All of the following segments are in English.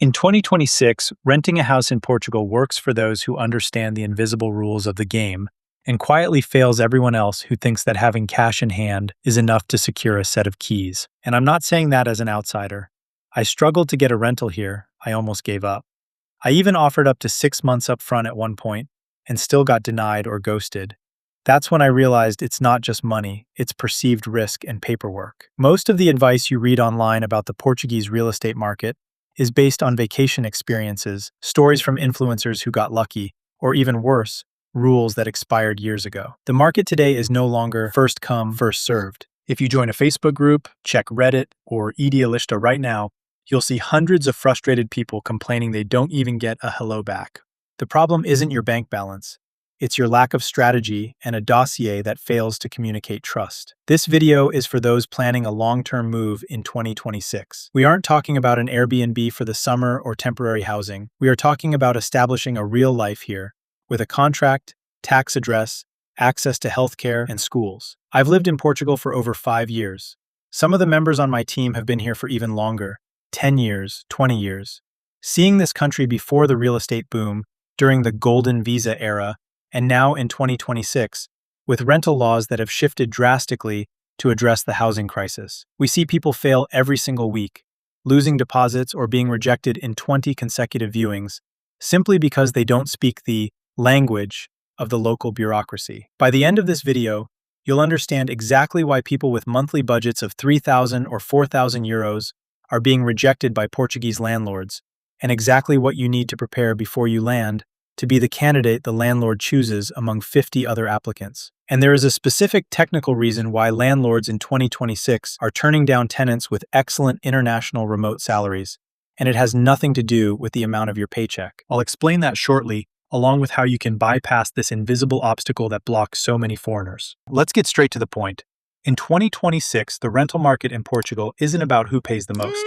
In 2026, renting a house in Portugal works for those who understand the invisible rules of the game and quietly fails everyone else who thinks that having cash in hand is enough to secure a set of keys. And I'm not saying that as an outsider. I struggled to get a rental here. I almost gave up. I even offered up to 6 months up front at one point and still got denied or ghosted. That's when I realized it's not just money, it's perceived risk and paperwork. Most of the advice you read online about the Portuguese real estate market is based on vacation experiences, stories from influencers who got lucky, or even worse, rules that expired years ago. The market today is no longer first come, first served. If you join a Facebook group, check Reddit, or Idealista right now, you'll see hundreds of frustrated people complaining they don't even get a hello back. The problem isn't your bank balance. It's your lack of strategy and a dossier that fails to communicate trust. This video is for those planning a long-term move in 2026. We aren't talking about an Airbnb for the summer or temporary housing. We are talking about establishing a real life here with a contract, tax address, access to healthcare, and schools. I've lived in Portugal for over 5 years. Some of the members on my team have been here for even longer, 10 years, 20 years. Seeing this country before the real estate boom, during the golden visa era, and now in 2026, with rental laws that have shifted drastically to address the housing crisis. We see people fail every single week, losing deposits or being rejected in 20 consecutive viewings, simply because they don't speak the language of the local bureaucracy. By the end of this video, you'll understand exactly why people with monthly budgets of 3,000 or 4,000 euros are being rejected by Portuguese landlords, and exactly what you need to prepare before you land to be the candidate the landlord chooses among 50 other applicants. And there is a specific technical reason why landlords in 2026 are turning down tenants with excellent international remote salaries, and it has nothing to do with the amount of your paycheck. I'll explain that shortly, along with how you can bypass this invisible obstacle that blocks so many foreigners. Let's get straight to the point. In 2026, the rental market in Portugal isn't about who pays the most.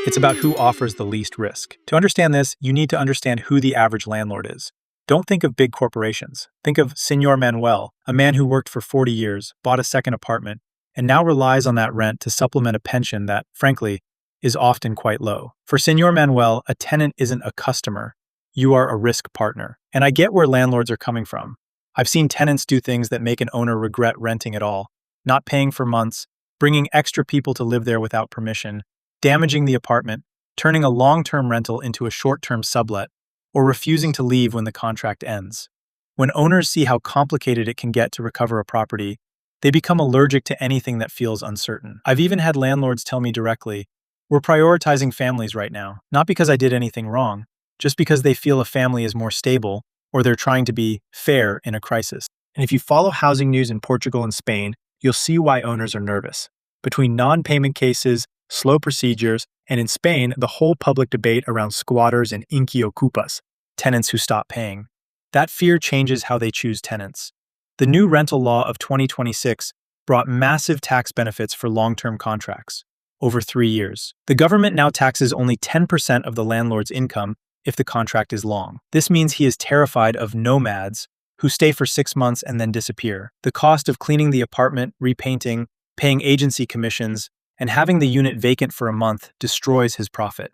It's about who offers the least risk. To understand this, you need to understand who the average landlord is. Don't think of big corporations. Think of Senor Manuel, a man who worked for 40 years, bought a second apartment, and now relies on that rent to supplement a pension that, frankly, is often quite low. For Senor Manuel, a tenant isn't a customer. You are a risk partner. And I get where landlords are coming from. I've seen tenants do things that make an owner regret renting at all, not paying for months, bringing extra people to live there without permission, damaging the apartment, turning a long-term rental into a short-term sublet, or refusing to leave when the contract ends. When owners see how complicated it can get to recover a property, they become allergic to anything that feels uncertain. I've even had landlords tell me directly, "We're prioritizing families right now, not because I did anything wrong, just because they feel a family is more stable, or they're trying to be fair in a crisis." And if you follow housing news in Portugal and Spain, you'll see why owners are nervous. Between non-payment cases, slow procedures, and in Spain, the whole public debate around squatters and inquiocupas, tenants who stop paying. That fear changes how they choose tenants. The new rental law of 2026 brought massive tax benefits for long-term contracts, over 3 years. The government now taxes only 10% of the landlord's income if the contract is long. This means he is terrified of nomads who stay for 6 months and then disappear. The cost of cleaning the apartment, repainting, paying agency commissions, and having the unit vacant for a month destroys his profit.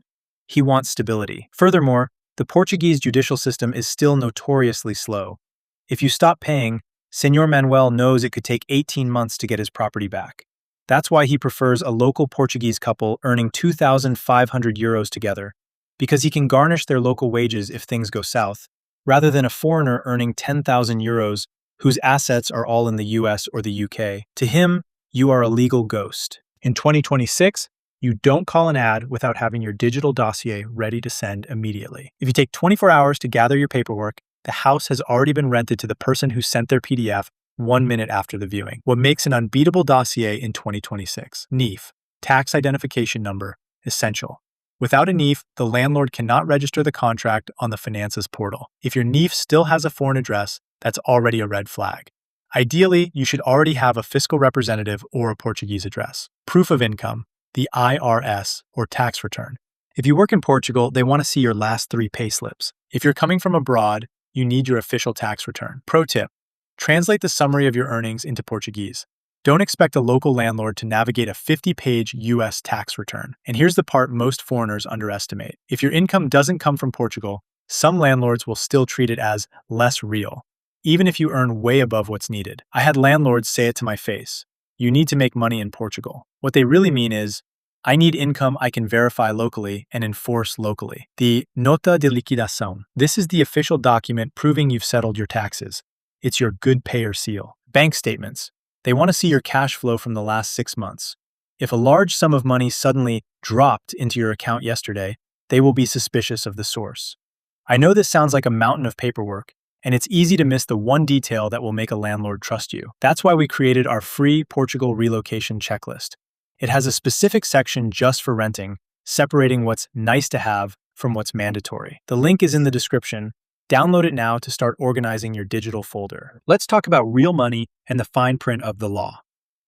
He wants stability. Furthermore, the Portuguese judicial system is still notoriously slow. If you stop paying, Senor Manuel knows it could take 18 months to get his property back. That's why he prefers a local Portuguese couple earning 2,500 euros together, because he can garnish their local wages if things go south, rather than a foreigner earning 10,000 euros whose assets are all in the US or the UK. To him, you are a legal ghost. In 2026, you don't call an ad without having your digital dossier ready to send immediately. If you take 24 hours to gather your paperwork, the house has already been rented to the person who sent their PDF 1 minute after the viewing. What makes an unbeatable dossier in 2026? NIF, tax identification number, essential. Without a NIF, the landlord cannot register the contract on the Finanças portal. If your NIF still has a foreign address, that's already a red flag. Ideally, you should already have a fiscal representative or a Portuguese address. Proof of income, the IRS, or tax return. If you work in Portugal, they want to see your last 3 payslips. If you're coming from abroad, you need your official tax return. Pro tip, translate the summary of your earnings into Portuguese. Don't expect a local landlord to navigate a 50-page US tax return. And here's the part most foreigners underestimate. If your income doesn't come from Portugal, some landlords will still treat it as less real, even if you earn way above what's needed. I had landlords say it to my face. You need to make money in Portugal. What they really mean is, I need income I can verify locally and enforce locally. The Nota de Liquidação. This is the official document proving you've settled your taxes. It's your good payer seal. Bank statements. They want to see your cash flow from the last 6 months. If a large sum of money suddenly dropped into your account yesterday, they will be suspicious of the source. I know this sounds like a mountain of paperwork, and it's easy to miss the one detail that will make a landlord trust you. That's why we created our free Portugal relocation checklist. It has a specific section just for renting, separating what's nice to have from what's mandatory. The link is in the description. Download it now to start organizing your digital folder. Let's talk about real money and the fine print of the law.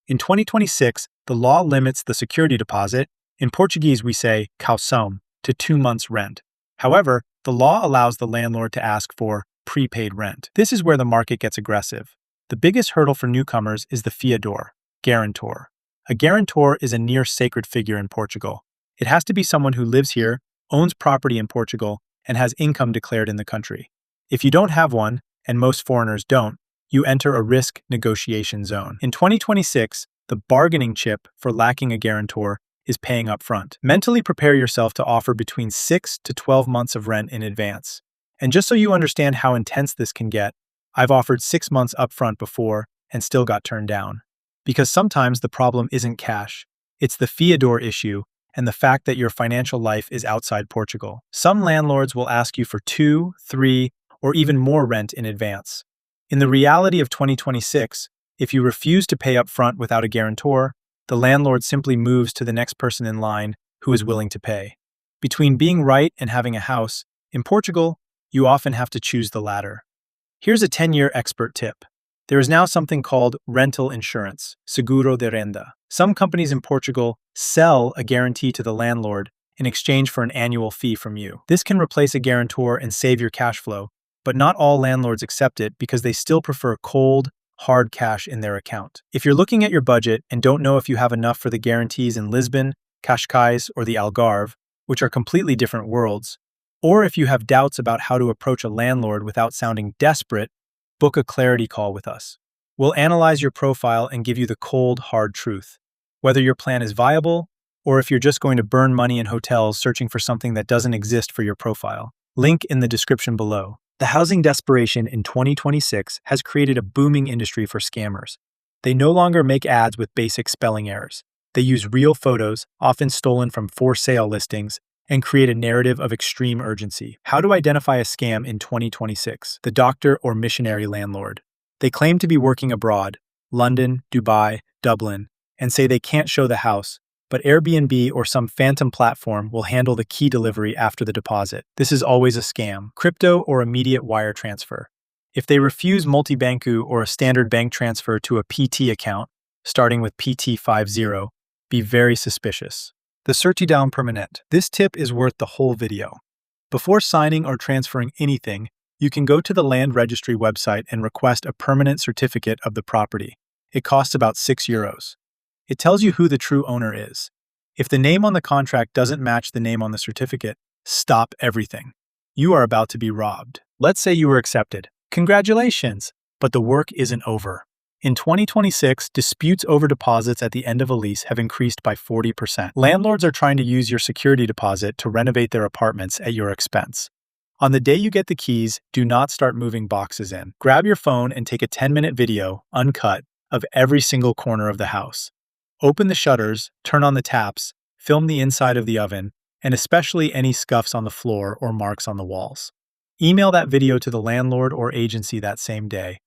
In 2026, the law limits the security deposit, in Portuguese we say caução, to 2 months' rent. However, the law allows the landlord to ask for prepaid rent. This is where the market gets aggressive. The biggest hurdle for newcomers is the Fiador, guarantor. A guarantor is a near sacred figure in Portugal. It has to be someone who lives here, owns property in Portugal, and has income declared in the country. If you don't have one, and most foreigners don't, you enter a risk negotiation zone. In 2026, the bargaining chip for lacking a guarantor is paying up front. Mentally prepare yourself to offer between 6 to 12 months of rent in advance. And just so you understand how intense this can get, I've offered 6 months upfront before and still got turned down. Because sometimes the problem isn't cash, it's the Fiador issue and the fact that your financial life is outside Portugal. Some landlords will ask you for 2, 3, or even more rent in advance. In the reality of 2026, if you refuse to pay up front without a guarantor, the landlord simply moves to the next person in line who is willing to pay. Between being right and having a house, in Portugal, you often have to choose the latter. Here's a 10-year expert tip. There is now something called rental insurance, seguro de renda. Some companies in Portugal sell a guarantee to the landlord in exchange for an annual fee from you. This can replace a guarantor and save your cash flow, but not all landlords accept it because they still prefer cold, hard cash in their account. If you're looking at your budget and don't know if you have enough for the guarantees in Lisbon, Cascais, or the Algarve, which are completely different worlds, or if you have doubts about how to approach a landlord without sounding desperate, book a clarity call with us. We'll analyze your profile and give you the cold, hard truth, whether your plan is viable or if you're just going to burn money in hotels searching for something that doesn't exist for your profile. Link in the description below. The housing desperation in 2026 has created a booming industry for scammers. They no longer make ads with basic spelling errors. They use real photos, often stolen from for sale listings, and create a narrative of extreme urgency. How to identify a scam in 2026? The doctor or missionary landlord. They claim to be working abroad, London, Dubai, Dublin, and say they can't show the house, but Airbnb or some phantom platform will handle the key delivery after the deposit. This is always a scam. Crypto or immediate wire transfer. If they refuse multi-banku or a standard bank transfer to a PT account, starting with PT50, be very suspicious. The certidão permanente. This tip is worth the whole video. Before signing or transferring anything, you can go to the land registry website and request a permanent certificate of the property. It costs about €6. It tells you who the true owner is. If the name on the contract doesn't match the name on the certificate, stop everything. You are about to be robbed. Let's say you were accepted. Congratulations! But the work isn't over. In 2026, disputes over deposits at the end of a lease have increased by 40%. Landlords are trying to use your security deposit to renovate their apartments at your expense. On the day you get the keys, do not start moving boxes in. Grab your phone and take a 10-minute video, uncut, of every single corner of the house. Open the shutters, turn on the taps, film the inside of the oven, and especially any scuffs on the floor or marks on the walls. Email that video to the landlord or agency that same day.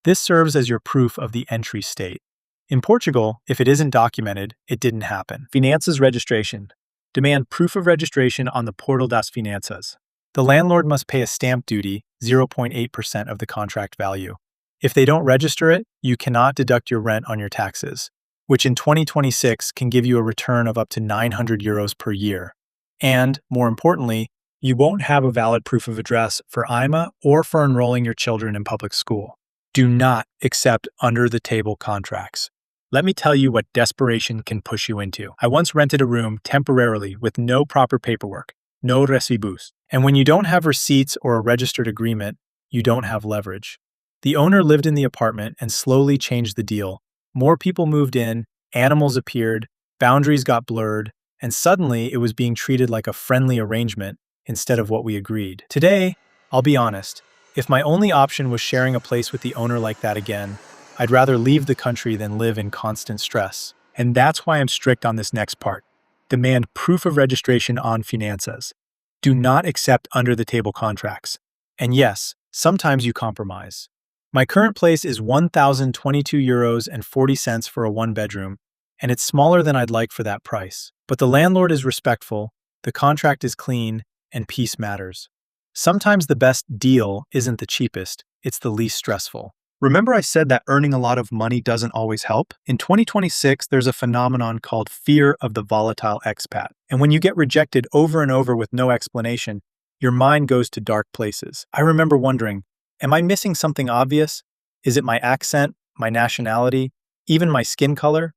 This serves as your proof of the entry state. In Portugal, if it isn't documented, it didn't happen. Finanças registration. Demand proof of registration on the Portal das Finanças. The landlord must pay a stamp duty, 0.8% of the contract value. If they don't register it, you cannot deduct your rent on your taxes, which in 2026 can give you a return of up to €900 per year. And, more importantly, you won't have a valid proof of address for AIMA or for enrolling your children in public school. Do not accept under-the-table contracts. Let me tell you what desperation can push you into. I once rented a room temporarily with no proper paperwork, no recibos. And when you don't have receipts or a registered agreement, you don't have leverage. The owner lived in the apartment and slowly changed the deal. More people moved in, animals appeared, boundaries got blurred, and suddenly it was being treated like a friendly arrangement instead of what we agreed. Today, I'll be honest, if my only option was sharing a place with the owner like that again, I'd rather leave the country than live in constant stress. And that's why I'm strict on this next part. Demand proof of registration on finanzas. Do not accept under-the-table contracts. And yes, sometimes you compromise. My current place is €1,022.40 for a one-bedroom, and it's smaller than I'd like for that price. But the landlord is respectful, the contract is clean, and peace matters. Sometimes the best deal isn't the cheapest, it's the least stressful. Remember I said that earning a lot of money doesn't always help? In 2026, there's a phenomenon called fear of the volatile expat. And when you get rejected over and over with no explanation, your mind goes to dark places. I remember wondering, am I missing something obvious? Is it my accent, my nationality, even my skin color?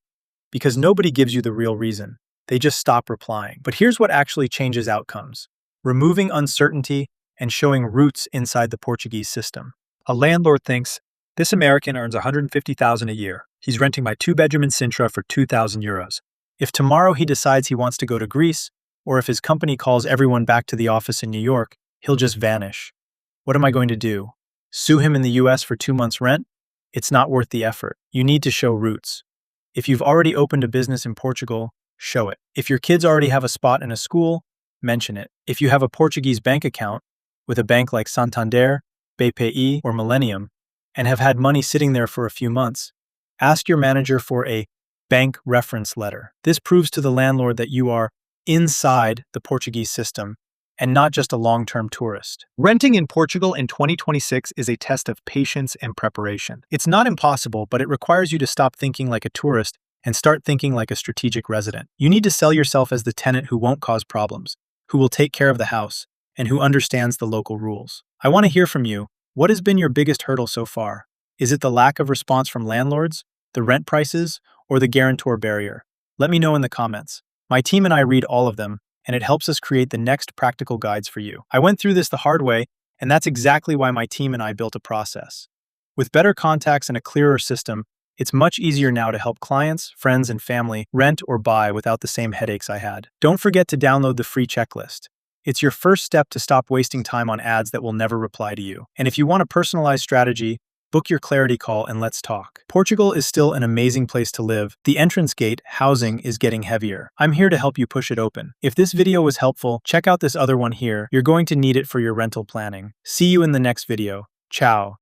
Because nobody gives you the real reason. They just stop replying. But here's what actually changes outcomes. Removing uncertainty and showing roots inside the Portuguese system. A landlord thinks, this American earns $150,000 a year. He's renting my two-bedroom in Sintra for €2,000. If tomorrow he decides he wants to go to Greece, or if his company calls everyone back to the office in New York, he'll just vanish. What am I going to do? Sue him in the US for 2 months' rent? It's not worth the effort. You need to show roots. If you've already opened a business in Portugal, show it. If your kids already have a spot in a school, mention it. If you have a Portuguese bank account with a bank like Santander, BPI, or Millennium, and have had money sitting there for a few months, ask your manager for a bank reference letter. This proves to the landlord that you are inside the Portuguese system and not just a long-term tourist. Renting in Portugal in 2026 is a test of patience and preparation. It's not impossible, but it requires you to stop thinking like a tourist and start thinking like a strategic resident. You need to sell yourself as the tenant who won't cause problems, who will take care of the house, and who understands the local rules. I want to hear from you. What has been your biggest hurdle so far? Is it the lack of response from landlords, the rent prices, or the guarantor barrier? Let me know in the comments. My team and I read all of them, and it helps us create the next practical guides for you. I went through this the hard way, and that's exactly why my team and I built a process. With better contacts and a clearer system, it's much easier now to help clients, friends, and family rent or buy without the same headaches I had. Don't forget to download the free checklist. It's your first step to stop wasting time on ads that will never reply to you. And if you want a personalized strategy, book your clarity call and let's talk. Portugal is still an amazing place to live. The entrance gate, housing, is getting heavier. I'm here to help you push it open. If this video was helpful, check out this other one here. You're going to need it for your rental planning. See you in the next video. Ciao.